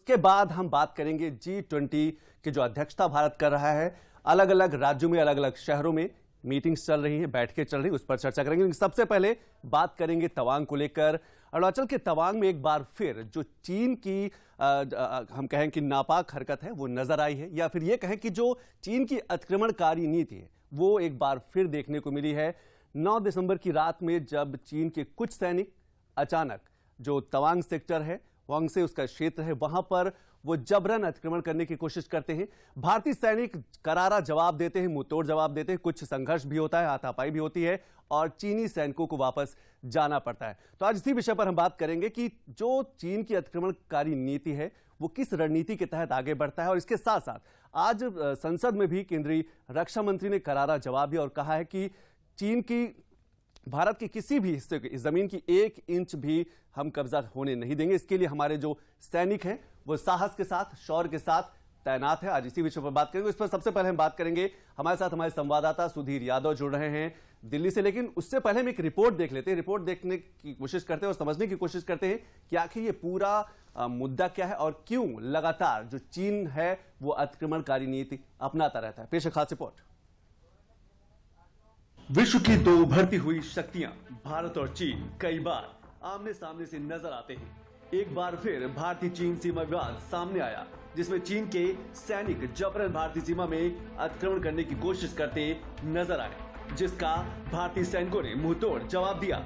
उसके बाद हम बात करेंगे G20 की जो अध्यक्षता भारत कर रहा है। अलग अलग राज्यों में, अलग अलग शहरों में मीटिंग्स चल रही हैं, बैठकें चल रही हैं, उस पर चर्चा करेंगे। लेकिन सबसे पहले बात करेंगे तवांग को लेकर। अरुणाचल के तवांग में एक बार फिर जो चीन की हम कहें कि नापाक हरकत है वो नजर आई है, या फिर ये कहें कि जो चीन की अतिक्रमणकारी नीति है वो एक बार फिर देखने को मिली है। 9 दिसंबर की रात में जब चीन के कुछ सैनिक अचानक जो तवांग सेक्टर है, वांगसे उसका क्षेत्र है, वहां पर वो जबरन अतिक्रमण करने की कोशिश करते हैं। भारतीय सैनिक करारा जवाब देते हैं, मुंहतोड़ जवाब देते हैं। कुछ संघर्ष भी होता है, हाथापाई भी होती है और चीनी सैनिकों को वापस जाना पड़ता है। तो आज इसी विषय पर हम बात करेंगे कि जो चीन की अतिक्रमणकारी नीति है वो किस रणनीति के तहत आगे बढ़ता है। और इसके साथ साथ आज संसद में भी केंद्रीय रक्षा मंत्री ने करारा जवाब दिया और कहा है कि चीन की भारत के किसी भी हिस्से की जमीन की 1 इंच भी हम कब्जा होने नहीं देंगे। इसके लिए हमारे जो सैनिक हैं वो साहस के साथ, शौर्य के साथ तैनात है। आज इसी विषय पर बात करेंगे। इस पर सबसे पहले हम बात करेंगे, हमारे साथ हमारे संवाददाता सुधीर यादव जुड़ रहे हैं दिल्ली से। लेकिन उससे पहले हम एक रिपोर्ट देख लेते हैं, रिपोर्ट देखने की कोशिश करते हैं और समझने की कोशिश करते हैं कि आखिर ये पूरा मुद्दा क्या है और क्यों लगातार जो चीन है वो अतिक्रमणकारी नीति अपनाता रहता है। पेश है खास रिपोर्ट। विश्व की दो उभरती हुई शक्तियां भारत और चीन कई बार आमने सामने से नजर आते हैं। एक बार फिर भारतीय चीन सीमा विवाद सामने आया, जिसमें चीन के सैनिक जबरन भारतीय सीमा में अतिक्रमण करने की कोशिश करते नजर आए, जिसका भारतीय सैनिकों ने मुंहतोड़ जवाब दिया।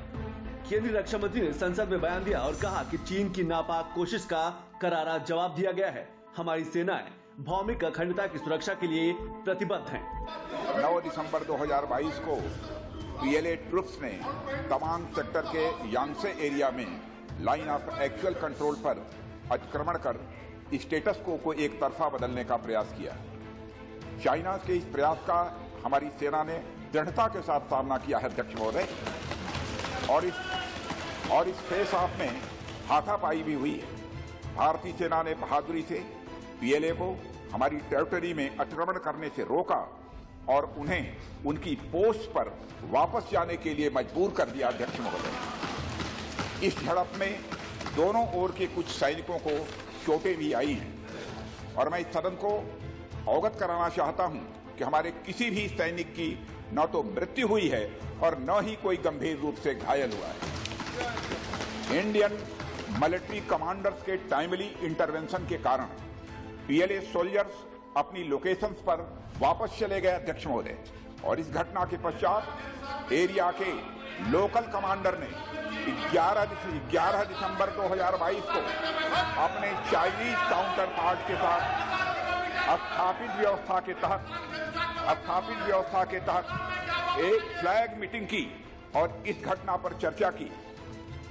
केंद्रीय रक्षा मंत्री ने संसद में बयान दिया और कहा कि चीन की नापाक कोशिश का करारा जवाब दिया गया है। हमारी सेनाएं भौमिक अखंडता की सुरक्षा के लिए प्रतिबद्ध हैं। 9 दिसंबर 2022 को पीएलए ट्रुप्स ने तवांग सेक्टर के यांगसे एरिया में लाइन ऑफ एक्चुअल कंट्रोल पर अतिक्रमण कर स्टेटस को एक तरफा बदलने का प्रयास किया। चाइना के इस प्रयास का हमारी सेना ने दृढ़ता के साथ सामना किया है अध्यक्ष महोदय, और इस फेस ऑफ में हाथापाई भी हुई है। भारतीय सेना ने बहादुरी से पीएलए को हमारी टेरिटरी में अतिक्रमण करने से रोका और उन्हें उनकी पोस्ट पर वापस जाने के लिए मजबूर कर दिया अध्यक्ष महोदय। इस झड़प में दोनों ओर के कुछ सैनिकों को चोटें भी आई हैं और मैं इस सदन को अवगत कराना चाहता हूं कि हमारे किसी भी सैनिक की न तो मृत्यु हुई है और न ही कोई गंभीर रूप से घायल हुआ है। इंडियन मिलिट्री कमांडर्स के टाइमली इंटरवेंशन के कारण पीएलए सोल्जर्स अपनी लोकेशंस पर वापस चले गए अध्यक्ष महोदय, और इस घटना के पश्चात एरिया के लोकल कमांडर ने 11 दिसंबर 2022 को अपने चाइनीज काउंटर पार्ट के साथ स्थापित व्यवस्था के तहत एक फ्लैग मीटिंग की और इस घटना पर चर्चा की।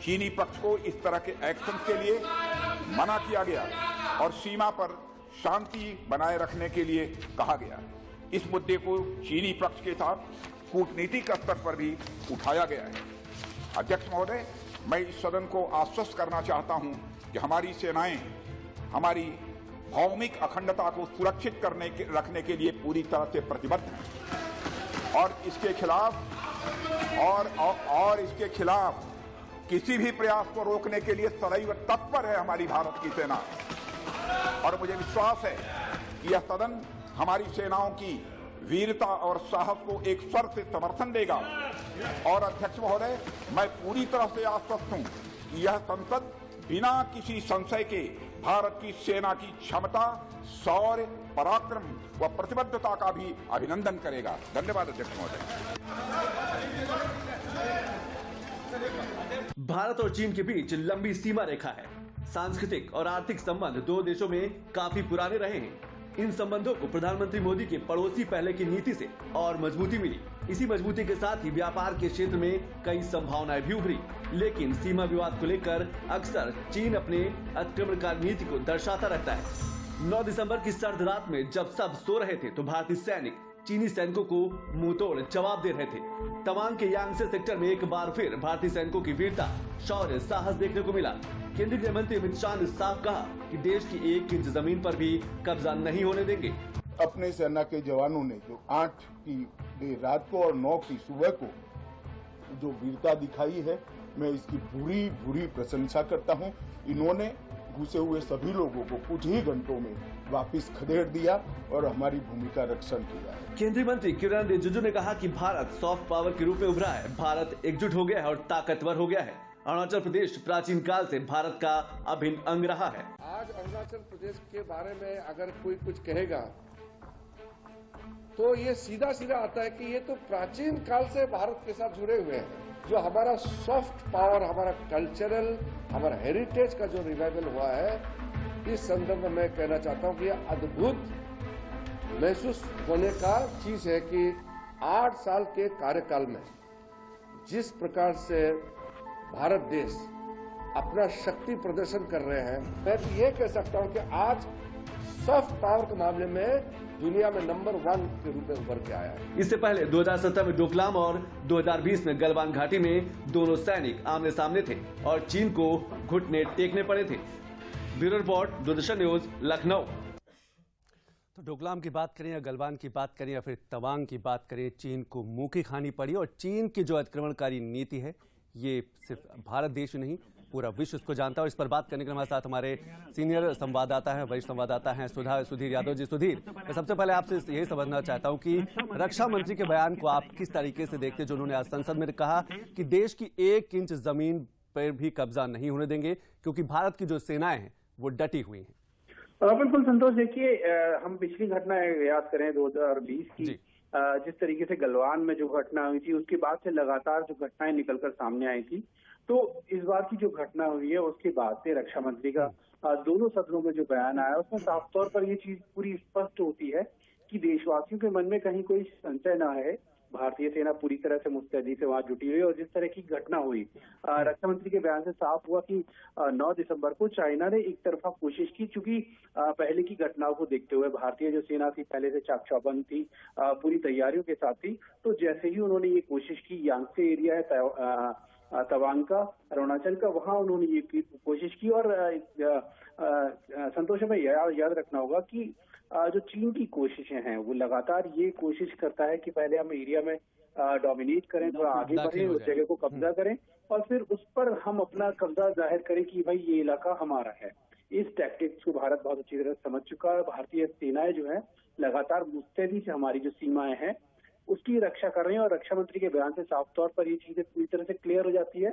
चीनी पक्ष को इस तरह के एक्शन के लिए मना किया गया और सीमा पर शांति बनाए रखने के लिए कहा गया। इस मुद्दे को चीनी पक्ष के साथ कूटनीतिक स्तर पर भी उठाया गया है। अध्यक्ष महोदय, मैं इस सदन को आश्वस्त करना चाहता हूं कि हमारी सेनाएं हमारी भौमिक अखंडता को सुरक्षित रखने के लिए पूरी तरह से प्रतिबद्ध हैं और इसके खिलाफ किसी भी प्रयास को रोकने के लिए सदैव तत्पर है हमारी भारत की सेना। और मुझे विश्वास है कि यह सदन हमारी सेनाओं की वीरता और साहस को एक स्वर से समर्थन देगा। और अध्यक्ष महोदय, मैं पूरी तरह से आश्वस्त हूं कि यह संसद बिना किसी संशय के भारत की सेना की क्षमता, शौर्य, पराक्रम व प्रतिबद्धता का भी अभिनंदन करेगा। धन्यवाद अध्यक्ष महोदय। भारत और चीन के बीच लंबी सीमा रेखा है। सांस्कृतिक और आर्थिक संबंध दो देशों में काफी पुराने रहे हैं। इन संबंधों को प्रधानमंत्री मोदी के पड़ोसी पहले की नीति से और मजबूती मिली। इसी मजबूती के साथ ही व्यापार के क्षेत्र में कई संभावनाएं भी उभरी। लेकिन सीमा विवाद को लेकर अक्सर चीन अपने अतिक्रमणकारी नीति को दर्शाता रहता है। 9 दिसंबर की सर्द रात में जब सब सो रहे थे तो भारतीय सैनिक चीनी सैनिकों को मुंहतोड़ जवाब दे रहे थे। तवांग के यांगसे सेक्टर में एक बार फिर भारतीय सैनिकों की वीरता, शौर्य, साहस देखने को मिला। केंद्रीय गृह मंत्री अमित शाह ने साफ कहा कि देश की 1 इंच जमीन पर भी कब्जा नहीं होने देंगे। अपने सेना के जवानों ने जो 8 की रात को और 9 की सुबह को जो वीरता दिखाई है, मैं इसकी पूरी प्रशंसा करता हूं। इन्होंने घुसे हुए सभी लोगों को कुछ ही घंटों में वापस खदेड़ दिया और हमारी भूमि का रक्षण किया है। केंद्रीय मंत्री किरण रिजिजू ने कहा कि भारत सॉफ्ट पावर के रूप में उभरा है, भारत एकजुट हो गया है और ताकतवर हो गया है। अरुणाचल प्रदेश प्राचीन काल से भारत का अभिन्न अंग रहा है। आज अरुणाचल प्रदेश के बारे में अगर कोई कुछ कहेगा तो ये सीधा सीधा आता है कि ये तो प्राचीन काल से भारत के साथ जुड़े हुए हैं। जो हमारा सॉफ्ट पावर, हमारा कल्चरल, हमारा हेरिटेज का जो रिवाइवल हुआ है, इस संदर्भ में मैं कहना चाहता हूं कि यह अद्भुत महसूस होने का चीज है कि 8 साल के कार्यकाल में जिस प्रकार से भारत देश अपना शक्ति प्रदर्शन कर रहे हैं, मैं तो ये कह सकता हूं कि आज सॉफ्ट पावर के मामले में दुनिया में नंबर 1 के रूप में उभर के आया है। इससे पहले 2017 में डोकलाम और 2020 में गलवान घाटी में दोनों सैनिक आमने सामने थे और चीन को घुटने टेकने पड़े थे। Bureau report, Doordarshan news, Lucknow. तो डोकलाम की बात करें या गलवान की बात करें या फिर तवांग की बात करें, चीन को मुंह की खानी पड़ी और चीन की जो अतिक्रमणकारी नीति है, ये सिर्फ भारत देश नहीं पूरा विश्व इसको जानता है। और इस पर बात करने के लिए हमारे साथ हमारे सीनियर संवाददाता हैं, वरिष्ठ संवाददाता हैं सुधीर यादव जी। सुधीर, मैं सबसे पहले आपसे यही समझना चाहता हूं कि रक्षा मंत्री के बयान को आप किस तरीके से देखते हैं, जो उन्होंने आज संसद में कहा कि देश की 1 इंच जमीन पर भी कब्जा नहीं होने देंगे क्योंकि भारत की जो सेनाएं हैं वो डटी हुई हैं। बिल्कुल संतोष, देखिए हम पिछली घटना याद करें 2020 की, जिस तरीके से गलवान में जो घटना हुई थी, उसके बाद से लगातार जो घटनाएं निकलकर सामने आई थी, तो इस बार की जो घटना हुई है उसके बाद से रक्षा मंत्री का दोनों सदनों में जो बयान आया, उसमें साफ तौर पर ये चीज पूरी स्पष्ट होती है कि देशवासियों के मन में कहीं कोई संशय न है। भारतीय सेना पूरी तरह से मुस्तैदी से वहां जुटी हुई और जिस तरह की घटना हुई, रक्षा मंत्री के बयान से साफ हुआ कि 9 दिसंबर को चाइना ने एक तरफा कोशिश की, चूंकि पहले की घटनाओं को देखते हुए भारतीय जो सेना थी पहले से चाक चौबंद थी, पूरी तैयारियों के साथ थी। तो जैसे ही उन्होंने ये कोशिश की, यांगत्से एरिया है तवांग का, अरुणाचल का, वहां उन्होंने ये कोशिश की। और संतोष में याद रखना होगा कि जो चीन की कोशिशें हैं वो लगातार ये कोशिश करता है कि पहले हम एरिया में डोमिनेट करें, थोड़ा आगे बढ़ें, उस जगह को कब्जा करें और फिर उस पर हम अपना कब्जा जाहिर करें कि भाई ये इलाका हमारा है। इस टैक्टिक्स को भारत बहुत अच्छी तरह समझ चुका है। भारतीय सेनाएं जो है लगातार मुस्तैदी से हमारी जो सीमाएं हैं उसकी रक्षा कर रही है और रक्षा मंत्री के बयान से साफ तौर पर ये चीजें पूरी तरह से क्लियर हो जाती है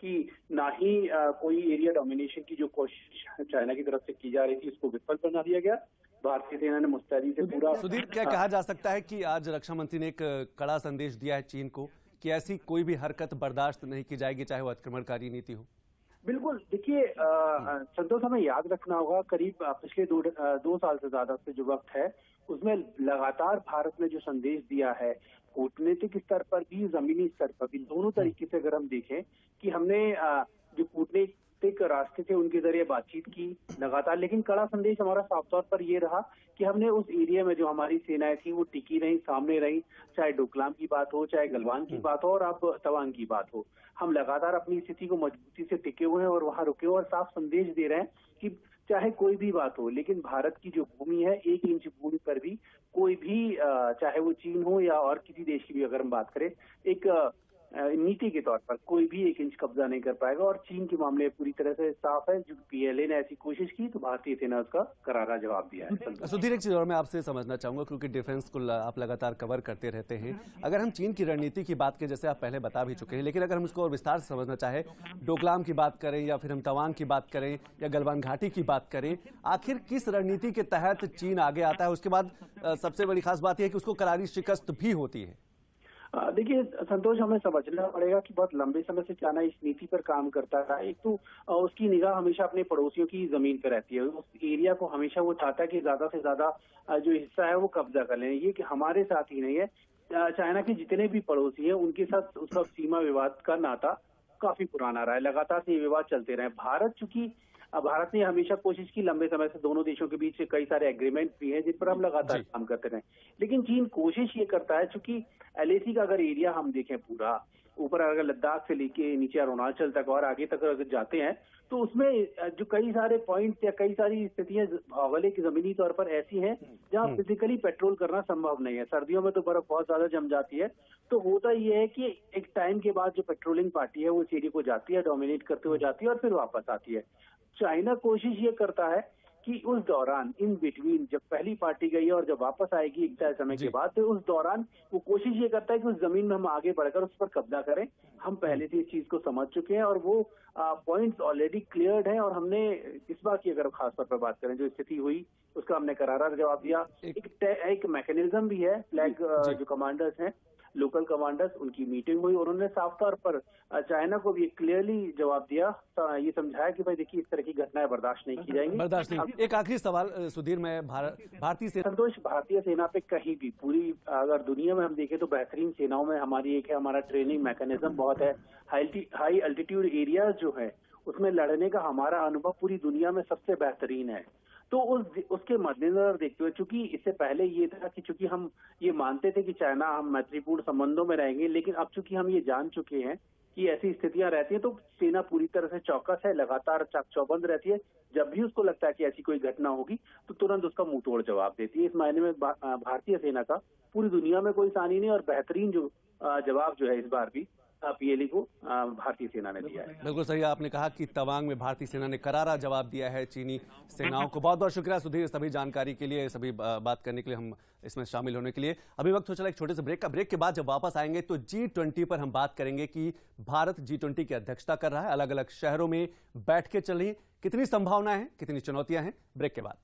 कि ना ही कोई एरिया डोमिनेशन की जो कोशिश चाइना की तरफ से की जा रही थी उसको विफल बना दिया गया। भारतीय सेना ने मुस्तैदी से पूरा। सुधीर, क्या कहा जा सकता है कि आज रक्षा मंत्री ने एक कड़ा संदेश दिया है चीन को कि ऐसी कोई भी हरकत बर्दाश्त नहीं की जाएगी, चाहे वो आक्रमणकारी नीति हो? बिल्कुल, देखिए संतोष, हमें याद रखना होगा करीब पिछले 2 साल से ज्यादा से जो वक्त है उसमें लगातार भारत ने जो संदेश दिया है, कूटनीतिक स्तर पर भी, जमीनी स्तर पर भी, दोनों तरीके से अगर हम देखें कि हमने जो कूटनीतिक रास्ते थे उनके जरिए बातचीत की लगातार, लेकिन कड़ा संदेश हमारा साफ तौर पर ये रहा कि हमने उस एरिया में जो हमारी सेनाएं थी वो टिकी रही, सामने रही, चाहे डोकलाम की बात हो, चाहे गलवान की बात हो और अब तवांग की बात हो। हम लगातार अपनी स्थिति को मजबूती से टिके हुए हैं और वहां रुके हुए और साफ संदेश दे रहे हैं कि चाहे कोई भी बात हो, लेकिन भारत की जो भूमि है 1 इंच भूमि पर भी कोई भी, चाहे वो चीन हो या और किसी देश की भी अगर हम बात करें, एक नीति के तौर पर कोई भी 1 इंच कब्जा नहीं कर पाएगा। और चीन के मामले पूरी तरह से साफ है, जो पीएलए ने ऐसी कोशिश की तो भारतीय सेना उसका करारा जवाब दिया है। सुधीर, एक चीज और मैं आपसे समझना चाहूंगा क्योंकि डिफेंस को आप लगातार कवर करते रहते हैं। अगर हम चीन की रणनीति की बात करें, जैसे आप पहले बता भी चुके हैं, लेकिन अगर हम इसको और विस्तार से समझना चाहें, डोकलाम की बात करें या फिर हम तवांग की बात करें या गलवान घाटी की बात करें, आखिर किस रणनीति के तहत चीन आगे आता है? उसके बाद सबसे बड़ी खास बात यह है कि उसको करारी शिकस्त भी होती है। देखिए संतोष, हमें समझना पड़ेगा कि बहुत लंबे समय से चाइना इस नीति पर काम करता रहा। एक तो उसकी निगाह हमेशा अपने पड़ोसियों की जमीन पर रहती है, उस एरिया को हमेशा वो चाहता है कि ज्यादा से ज्यादा जो हिस्सा है वो कब्जा कर लें। ये कि हमारे साथ ही नहीं है, चाइना के जितने भी पड़ोसी हैं उनके साथ उसका सीमा विवाद का नाता काफी पुराना रहा है, लगातार से ये विवाद चलते रहे। भारत ने हमेशा कोशिश की, लंबे समय से दोनों देशों के बीच कई सारे एग्रीमेंट भी हैं जिन पर हम लगातार काम करते रहे, लेकिन चीन कोशिश ये करता है, चूंकि एलएसी का अगर एरिया हम देखें पूरा, ऊपर अगर लद्दाख से लेके नीचे अरुणाचल तक और आगे तक अगर जाते हैं तो उसमें जो कई सारे पॉइंट्स या कई सारी स्थितियां भौगोलिक जमीनी तौर पर ऐसी हैं जहां फिजिकली पेट्रोल करना संभव नहीं है। सर्दियों में तो बर्फ बहुत ज्यादा जम जाती है, तो होता ये है कि एक टाइम के बाद जो पेट्रोलिंग पार्टी है वो इस एरिया को जाती है, डोमिनेट करते हुए जाती है और फिर वापस आती है। चाइना कोशिश ये करता है कि उस दौरान इन बिटवीन जब पहली पार्टी गई है और जब वापस आएगी एक तय समय के बाद, तो उस दौरान वो कोशिश ये करता है कि उस जमीन में हम आगे बढ़कर उस पर कब्जा करें। हम पहले से इस चीज को समझ चुके हैं और वो पॉइंट्स ऑलरेडी क्लियर्ड हैं और हमने इस बार की अगर खास तौर पर बात करें जो स्थिति हुई उसका हमने करारा जवाब दिया। एक मैकेनिज्म भी है, फ्लैग जो कमांडर्स हैं, लोकल कमांडर्स, उनकी मीटिंग हुई, उन्होंने साफ तौर पर चाइना को भी क्लियरली जवाब दिया, ये समझाया कि भाई देखिए इस तरह की घटनाएं बर्दाश्त नहीं की जाएंगी। बर्दाश्त नहीं। एक आखिरी सवाल सुधीर, मैं भारतीय सेना, संतोष, भारतीय सेना पे कहीं भी पूरी अगर दुनिया में हम देखें तो बेहतरीन सेनाओं में हमारी एक है, हमारा ट्रेनिंग मैकेनिज्म बहुत है। हाई अल्टीट्यूड एरिया जो है उसमें लड़ने का हमारा अनुभव पूरी दुनिया में सबसे बेहतरीन है। तो उसके मद्देनजर देखते हुए, चूंकि इससे पहले ये था कि चूंकि हम ये मानते थे कि चाइना हम मैत्रीपूर्ण संबंधों में रहेंगे, लेकिन अब चूंकि हम ये जान चुके हैं कि ऐसी स्थितियां रहती हैं तो सेना पूरी तरह से चौकस है, लगातार चाक चौबंद रहती है। जब भी उसको लगता है कि ऐसी कोई घटना होगी तो तुरंत उसका मुंह तोड़ जवाब देती है। इस मायने में भारतीय सेना का पूरी दुनिया में कोई सानी नहीं और बेहतरीन जो जवाब जो है इस बार भी पीएलए को भारतीय सेना ने दिया है। बिल्कुल सही आपने कहा कि तवांग में भारतीय सेना ने करारा जवाब दिया है चीनी सेनाओं को। बहुत बहुत शुक्रिया सुधीर सभी जानकारी के लिए, सभी बात करने के लिए, हम इसमें शामिल होने के लिए। अभी वक्त हो चला एक छोटे से ब्रेक का। ब्रेक के बाद जब वापस आएंगे तो G20 पर हम बात करेंगे कि भारत G20 की अध्यक्षता कर रहा है, अलग अलग शहरों में बैठ के चल रही, कितनी संभावनाएं हैं, कितनी चुनौतियां हैं। ब्रेक के बाद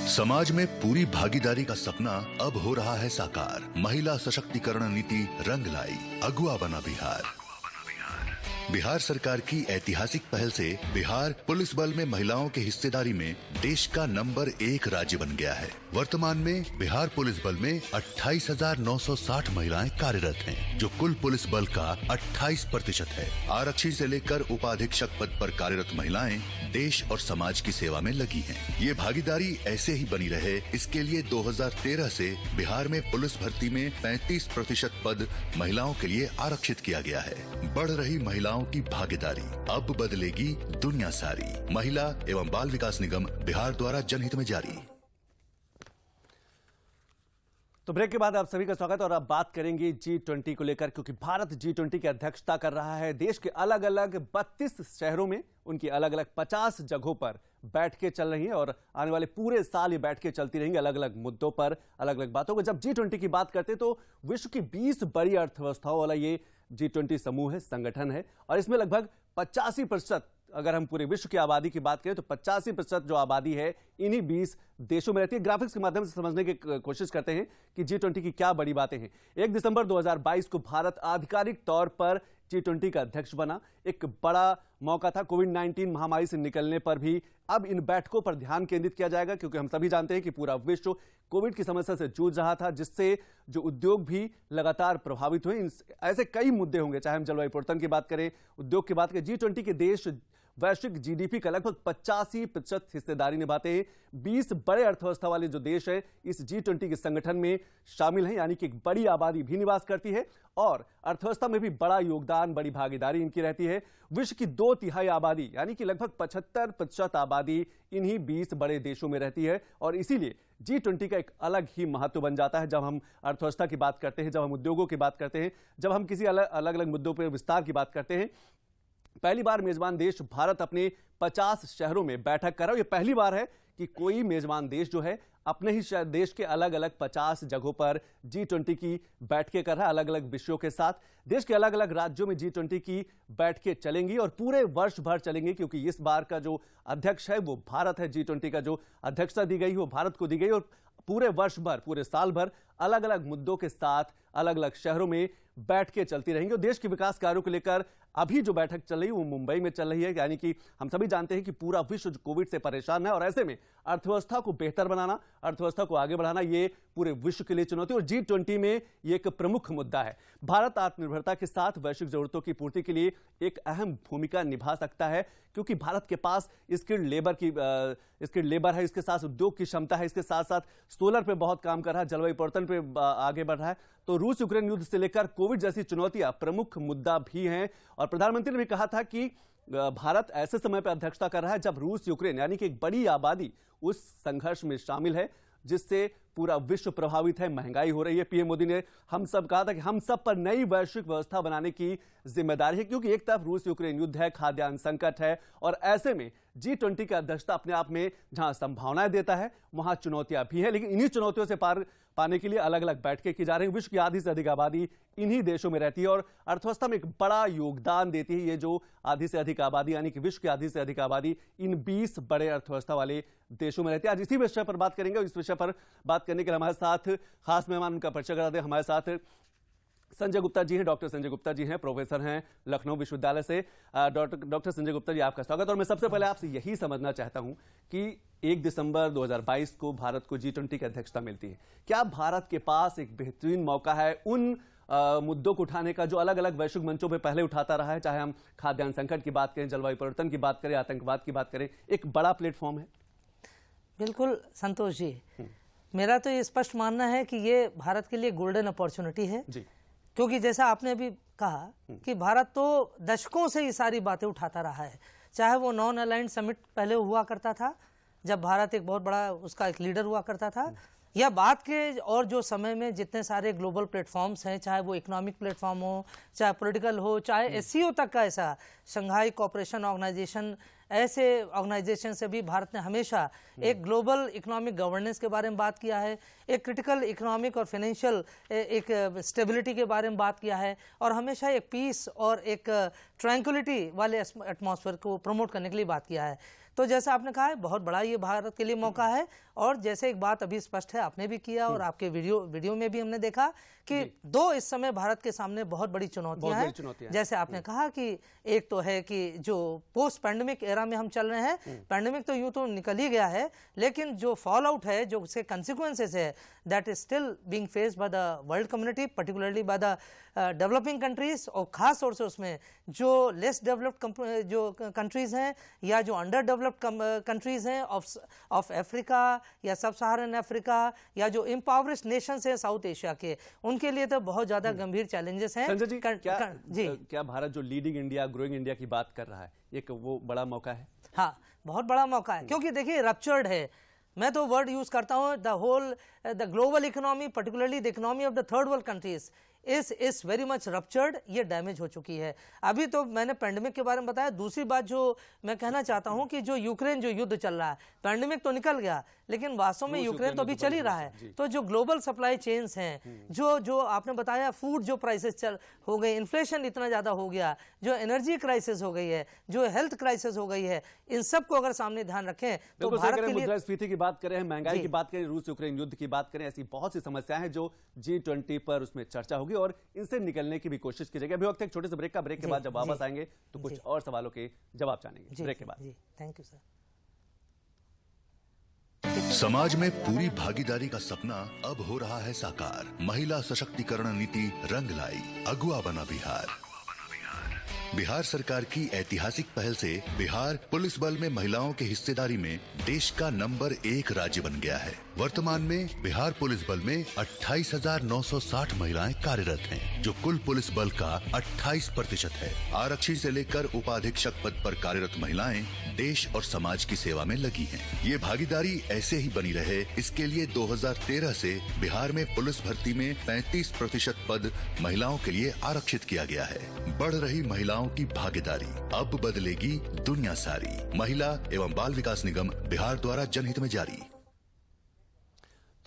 समाज में पूरी भागीदारी का सपना अब हो रहा है साकार। महिला सशक्तिकरण नीति रंग लाई, अगुआ बना बिहार। बिहार सरकार की ऐतिहासिक पहल से बिहार पुलिस बल में महिलाओं की हिस्सेदारी में देश का नंबर 1 राज्य बन गया है। वर्तमान में बिहार पुलिस बल में 28,960 महिलाएं कार्यरत हैं, जो कुल पुलिस बल का 28% है। आरक्षी से लेकर उपाधीक्षक पद पर कार्यरत महिलाएं देश और समाज की सेवा में लगी हैं। ये भागीदारी ऐसे ही बनी रहे, इसके लिए 2013 से बिहार में पुलिस भर्ती में 35% पद महिलाओं के लिए आरक्षित किया गया है। बढ़ रही महिलाओं की भागीदारी, अब बदलेगी दुनिया सारी। महिला एवं बाल विकास निगम बिहार द्वारा जनहित में जारी। तो ब्रेक के बाद आप सभी का स्वागत। और अब बात करेंगे G20 को लेकर, क्योंकि भारत G20 की अध्यक्षता कर रहा है। देश के अलग अलग 32 शहरों में उनकी अलग अलग 50 जगहों पर बैठकें चल रही हैं और आने वाले पूरे साल ये बैठकें चलती रहेंगी अलग अलग मुद्दों पर, अलग अलग बातों को। जब G20 की बात करते हैं तो विश्व की 20 बड़ी अर्थव्यवस्थाओं वाला ये G20 समूह है, संगठन है, और इसमें लगभग 85%, अगर हम पूरे विश्व की आबादी की बात करें तो 85% जो आबादी है इन्हीं 20 देशों में रहती है। ग्राफिक्स के माध्यम से समझने की कोशिश करते हैं कि G20 की क्या बड़ी बातें हैं। 1 दिसंबर 2022 को भारत आधिकारिक तौर पर G20 का अध्यक्ष बना। एक बड़ा मौका था, कोविड-19 महामारी से निकलने पर भी अब इन बैठकों पर ध्यान केंद्रित किया जाएगा, क्योंकि हम सभी जानते हैं कि पूरा विश्व कोविड की समस्या से जूझ रहा था, जिससे जो उद्योग भी लगातार प्रभावित हुए। ऐसे कई मुद्दे होंगे, चाहे हम जलवायु परिवर्तन की बात करें, उद्योग की बात करें। G20 के देश वैश्विक जीडीपी का लगभग 85% हिस्सेदारी निभाते हैं। 20 बड़े अर्थव्यवस्था वाले जो देश हैं इस G20 के संगठन में शामिल हैं, यानी कि एक बड़ी आबादी भी निवास करती है और अर्थव्यवस्था में भी बड़ा योगदान, बड़ी भागीदारी इनकी रहती है। विश्व की 2/3 आबादी यानी कि लगभग 75% आबादी इन्हीं 20 बड़े देशों में रहती है, और इसीलिए G20 का एक अलग ही महत्व बन जाता है। जब हम अर्थव्यवस्था की बात करते हैं, जब हम उद्योगों की बात करते हैं, जब हम किसी अलग अलग मुद्दों पर विस्तार की बात करते हैं। पहली बार मेजबान देश भारत अपने 50 शहरों में बैठक कर रहा है। ये पहली बार है कि कोई मेजबान देश जो है अपने ही देश के अलग अलग 50 जगहों पर G20 की बैठकें कर रहा है, अलग अलग विषयों के साथ। देश के अलग अलग राज्यों में G20 की बैठकें चलेंगी और पूरे वर्ष भर चलेंगी, क्योंकि इस बार का जो अध्यक्ष है वो भारत है। G20 का जो अध्यक्षता दी गई वो भारत को दी गई और पूरे वर्ष भर, पूरे साल भर अलग अलग मुद्दों के साथ अलग अलग शहरों में बैठकें चलती रहेंगी। और देश के विकास कार्यों को लेकर अभी जो बैठक चल रही है वो मुंबई में चल रही है, यानी कि हम सभी जानते हैं कि पूरा विश्व कोविड से परेशान है और ऐसे में अर्थव्यवस्था को बेहतर बनाना, अर्थव्यवस्था को आगे बढ़ाना, ये पूरे विश्व के लिए चुनौती और G20 में ये एक प्रमुख मुद्दा है। भारत आत्मनिर्भरता के साथ वैश्विक जरूरतों की पूर्ति के लिए एक अहम भूमिका निभा सकता है, क्योंकि भारत के पास स्किल्ड लेबर है, इसके साथ उद्योग की क्षमता है, इसके साथ साथ सोलर पे बहुत काम कर रहा है, जलवायु परिवर्तन पे आगे बढ़ रहा है। तो रूस यूक्रेन युद्ध से लेकर कोविड जैसी चुनौतियां प्रमुख मुद्दा भी हैं। और प्रधानमंत्री ने भी कहा था कि भारत ऐसे समय पर अध्यक्षता कर रहा है जब रूस यूक्रेन यानी कि एक बड़ी आबादी उस संघर्ष में शामिल है जिससे पूरा विश्व प्रभावित है, महंगाई हो रही है। पीएम मोदी ने हम सब कहा था कि हम सब पर नई वैश्विक व्यवस्था बनाने की जिम्मेदारी है, क्योंकि एक तरफ रूस यूक्रेन युद्ध है, खाद्यान्न संकट है और ऐसे में G20 का अध्यक्षता अपने आप में जहां संभावनाएं देता है वहां चुनौतियां भी है। लेकिन इन्हीं चुनौतियों से पार पाने के लिए अलग अलग बैठकें की जा रही हैं। विश्व की आधी से अधिक आबादी इन्हीं देशों में रहती है और अर्थव्यवस्था में एक बड़ा योगदान देती है। ये जो आधी से अधिक आबादी यानी कि विश्व की आधी से अधिक आबादी इन 20 बड़े अर्थव्यवस्था वाले देशों में रहती है। आज इसी विषय पर बात करेंगे और इस विषय पर बात करने के लिए हमारे साथ खास मेहमान, उनका परिचय करा दें। हमारे साथ संजय गुप्ता जी हैं, डॉक्टर संजय गुप्ता जी हैं, प्रोफेसर हैं लखनऊ विश्वविद्यालय से। डॉक्टर संजय गुप्ता जी, आपका स्वागत। और मैं सबसे पहले आपसे यही समझना चाहता हूं कि 1 दिसंबर 2022 को भारत को G20 की अध्यक्षता मिलती है। क्या भारत के पास एक बेहतरीन मौका है उन मुद्दों को उठाने का जो अलग अलग वैश्विक मंचों पर पहले उठाता रहा है, चाहे हम खाद्यान्न संकट की बात करें, जलवायु परिवर्तन की बात करें, आतंकवाद की बात करें, एक बड़ा प्लेटफॉर्म है? बिल्कुल संतोष जी, मेरा तो ये स्पष्ट मानना है कि ये भारत के लिए गोल्डन अपॉर्चुनिटी है जी। क्योंकि जैसा आपने अभी कहा कि भारत तो दशकों से ये सारी बातें उठाता रहा है, चाहे वो नॉन अलाइंड समिट पहले हुआ करता था जब भारत एक बहुत बड़ा उसका एक लीडर हुआ करता था, या बात के और जो समय में जितने सारे ग्लोबल प्लेटफॉर्म्स हैं, चाहे वो इकोनॉमिक प्लेटफॉर्म हो, चाहे पॉलिटिकल हो, चाहे SCO तक का, ऐसा शंघाई कोऑपरेशन ऑर्गेनाइजेशन, ऐसे ऑर्गेनाइजेशन से भी भारत ने हमेशा एक ग्लोबल इकोनॉमिक गवर्नेंस के बारे में बात किया है, एक क्रिटिकल इकोनॉमिक और फाइनेंशियल एक स्टेबिलिटी के बारे में बात किया है और हमेशा एक पीस और एक ट्रैंक्विलिटी वाले एटमॉस्फेयर को प्रमोट करने के लिए बात किया है। तो जैसा आपने कहा है, बहुत बड़ा ये भारत के लिए मौका है। और जैसे एक बात अभी स्पष्ट है, आपने भी किया और आपके वीडियो में भी हमने देखा कि दो इस समय भारत के सामने बहुत बड़ी चुनौतियां हैं। जैसे आपने कहा कि एक तो है कि जो पोस्ट पैंडेमिक एरा में हम चल रहे हैं, पैंडेमिक तो यूं तो निकल ही गया है, लेकिन जो फॉल आउट है, जो उसके कंसिक्वेंसेस है, that is still being faced by the world community, particularly by the developing countries, और खास तौर से उसमें जो लेस डेवलप्ड जो कंट्रीज हैं या जो अंडर डेवलप्ड कंट्रीज हैं ऑफ अफ्रीका या सब सहारन अफ्रीका या जो इम्पावरिश्ड नेशंस हैं साउथ एशिया के, उनके लिए तो बहुत ज्यादा गंभीर चैलेंजेस हैं। संजय जी, क्या भारत जो लीडिंग इंडिया, ग्रोइंग इंडिया की बात कर रहा है, एक वो बड़ा मौका है? हाँ, बहुत बड़ा मौका है, क्योंकि देखिए रप्चर्ड है, मैं तो वर्ड यूज करता हूं, the global economy, particularly the economy of the third world countries is very much ruptured, ये डैमेज हो चुकी है। अभी तो मैंने पैंडेमिक के बारे में बताया। दूसरी बात जो मैं कहना चाहता हूं कि जो यूक्रेन जो युद्ध चल रहा है, पैंडेमिक तो निकल गया लेकिन वास्तव में यूक्रेन तो अभी चल ही रहा है। तो जो ग्लोबल सप्लाई चेन्स हैं, जो आपने बताया, फूड जो प्राइसेस हो गए, इन्फ्लेशन इतना ज्यादा हो गया, जो एनर्जी क्राइसिस हो गई है, जो हेल्थ क्राइसिस हो गई है, इन सब को अगर सामने ध्यान रखें तो भारत के लिए, मुद्रास्फीति की बात करें, महंगाई की बात करें, रूस यूक्रेन युद्ध की बात करें, ऐसी बहुत सी समस्याएं हैं जो G20 पर उसमें चर्चा होगी और इनसे निकलने की भी कोशिश की जाएगी। अभी वक्त एक छोटे से ब्रेक के बाद जब वापस आएंगे तो कुछ और सवालों के जवाब जानेंगे। ब्रेक के बाद। Thank you sir. समाज में पूरी भागीदारी का सपना अब हो रहा है साकार। महिला सशक्तिकरण नीति रंग लाई, अगुआ बना बिहार। बिहार सरकार की ऐतिहासिक पहल से बिहार पुलिस बल में महिलाओं की हिस्सेदारी में देश का नंबर 1 राज्य बन गया है। वर्तमान में बिहार पुलिस बल में 28,960 महिलाएं कार्यरत हैं, जो कुल पुलिस बल का 28% है। आरक्षी से लेकर उपाधीक्षक पद पर कार्यरत महिलाएं देश और समाज की सेवा में लगी हैं। ये भागीदारी ऐसे ही बनी रहे, इसके लिए 2013 से बिहार में पुलिस भर्ती में 35% पद महिलाओं के लिए आरक्षित किया गया है। बढ़ रही महिलाओं की भागीदारी, अब बदलेगी दुनिया सारी। महिला एवं बाल विकास निगम बिहार द्वारा जनहित में जारी।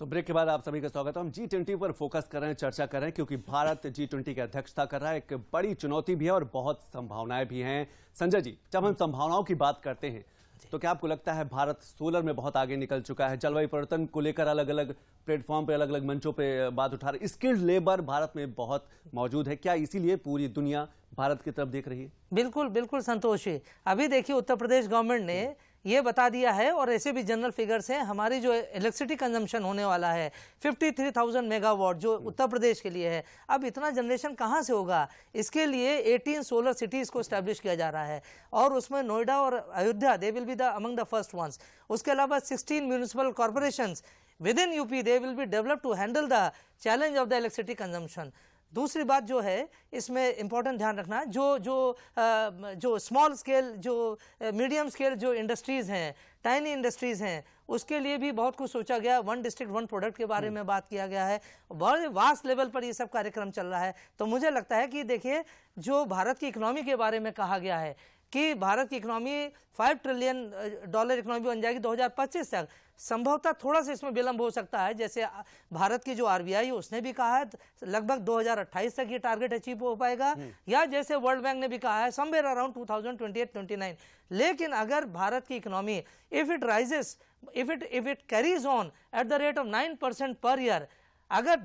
तो ब्रेक के बाद आप सभी का स्वागत है। हम G20 पर फोकस कर रहे हैं, चर्चा कर रहे हैं, क्योंकि भारत G20 की अध्यक्षता कर रहा है। एक बड़ी चुनौती भी है और बहुत संभावनाएं भी हैं। संजय जी, जब हम संभावनाओं की बात करते हैं तो क्या आपको लगता है भारत सोलर में बहुत आगे निकल चुका है? जलवायु परिवर्तन को लेकर अलग अलग प्लेटफॉर्म पे, अलग अलग मंचों पे बात उठा रहे, स्किल्ड लेबर भारत में बहुत मौजूद है, क्या इसीलिए पूरी दुनिया भारत की तरफ देख रही है? बिल्कुल बिल्कुल संतोष जी, अभी देखिए उत्तर प्रदेश गवर्नमेंट ने ये बता दिया है, और ऐसे भी जनरल फिगर्स हैं, हमारी जो इलेक्ट्रिसिटी कंजम्पशन होने वाला है 53,000 मेगावाट जो उत्तर प्रदेश के लिए है। अब इतना जनरेशन कहाँ से होगा? इसके लिए 18 सोलर सिटीज़ को स्टैब्लिश किया जा रहा है, और उसमें नोएडा और Ayodhya they will be the among the first ones. उसके अलावा 16 municipal corporations within UP they will be developed to handle the challenge of the electricity consumption। दूसरी बात जो है इसमें इम्पोर्टेंट ध्यान रखना, जो स्मॉल स्केल, जो मीडियम स्केल जो इंडस्ट्रीज़ हैं, टाइनी इंडस्ट्रीज़ हैं, उसके लिए भी बहुत कुछ सोचा गया। वन डिस्ट्रिक्ट वन प्रोडक्ट के बारे में बात किया गया है, बहुत वास्ट लेवल पर ये सब कार्यक्रम चल रहा है। तो मुझे लगता है कि देखिए जो भारत की इकोनॉमी के बारे में कहा गया है कि भारत की इकोनॉमी $5 ट्रिलियन इकोनॉमी बन जाएगी 2025 तक। संभवतः थोड़ा सा इसमें विलंब हो सकता है, जैसे भारत की जो RBI है उसने भी कहा है लगभग 2028 तक ये टारगेट अचीव हो पाएगा, या जैसे वर्ल्ड बैंक ने भी कहा है समवेयर अराउंड 2028-29। लेकिन अगर भारत की economy if it carries on at the rate of 9% per year, अगर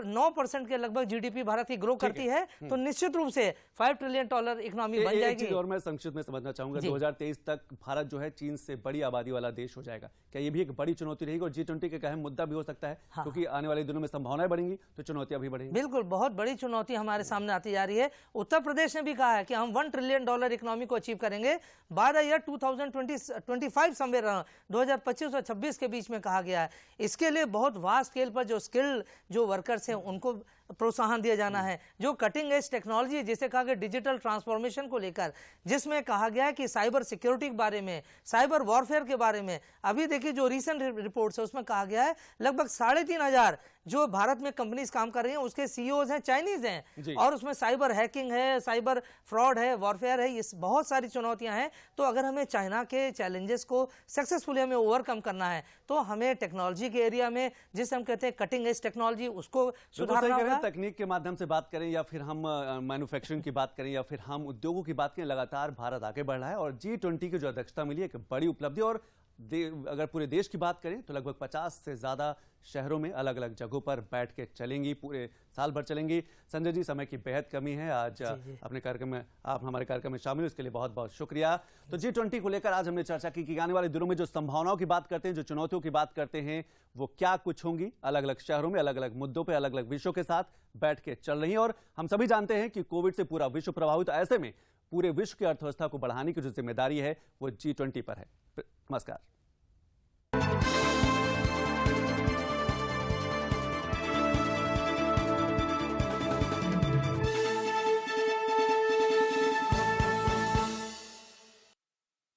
9% के लगभग जीडीपी भारत की ग्रो करती है तो निश्चित रूप से $5 ट्रिलियन इकोनॉमी बन जाएगी। और मैं संक्षिप्त में समझना चाहूंगा, 2023 तक भारत जो है चीन से बड़ी आबादी वाला देश हो जाएगा, क्या ये भी एक बड़ी चुनौती रहेगी? और G20 का अहम मुद्दा भी हो सकता है, क्योंकि आने वाले दिनों में संभावनाएं बढ़ेंगी तो चुनौतियां भी बढ़ेंगी। बिल्कुल, बहुत बड़ी चुनौती हमारे सामने आती जा रही है। उत्तर प्रदेश ने भी कहा है कि हम $1 ट्रिलियन इकोनॉमी को अचीव करेंगे बाय द ईयर 2025 समवेयर 2025 और 26 के बीच में कहा गया है। इसके लिए बहुत वास्ट स्केल पर जो स्किल्ड जो वर्कर्स हैं उनको प्रोत्साहन दिया जाना है, जो कटिंग एज टेक्नोलॉजी जिसे कहा गया डिजिटल ट्रांसफॉर्मेशन को लेकर, जिसमें कहा गया है कि साइबर सिक्योरिटी के बारे में, साइबर वॉरफेयर के बारे में। अभी देखिए जो रीसेंट रिपोर्ट्स है उसमें कहा गया है लगभग 3,500 जो भारत में कंपनीज काम कर रही हैं उसके सीईओज हैं चाइनीज हैं, और उसमें साइबर हैकिंग है, साइबर फ्रॉड है, वॉरफेयर है, ये बहुत सारी चुनौतियां हैं। तो अगर हमें चाइना के चैलेंजेस को सक्सेसफुली हमें ओवरकम करना है तो हमें टेक्नोलॉजी के एरिया में, जिसे हम कहते हैं कटिंग एज टेक्नोलॉजी, उसको सुधारना होगा। तकनीक के माध्यम से बात करें या फिर हम मैन्युफैक्चरिंग की बात करें या फिर हम उद्योगों की बात करें, लगातार भारत आगे बढ़ रहा है, और G20 की जो अध्यक्षता मिली है एक बड़ी उपलब्धि। और अगर पूरे देश की बात करें तो लगभग 50 से ज्यादा शहरों में अलग अलग जगहों पर बैठ के चलेंगी, पूरे साल भर चलेंगी। संजय जी, समय की बेहद कमी है, आज अपने कार्यक्रम में आप हमारे कार्यक्रम में शामिल हुए, इसके लिए बहुत बहुत शुक्रिया। तो G20 को लेकर आज हमने चर्चा की कि आने वाले दिनों में जो संभावनाओं की बात करते हैं, जो चुनौतियों की बात करते हैं, वो क्या कुछ होंगी। अलग अलग शहरों में अलग अलग मुद्दों पर अलग अलग विषयों के साथ बैठ के चल रही है। और हम सभी जानते हैं कि कोविड से पूरा विश्व प्रभावित, ऐसे में पूरे विश्व की अर्थव्यवस्था को बढ़ाने की जो जिम्मेदारी है वो G20 पर है। नमस्कार।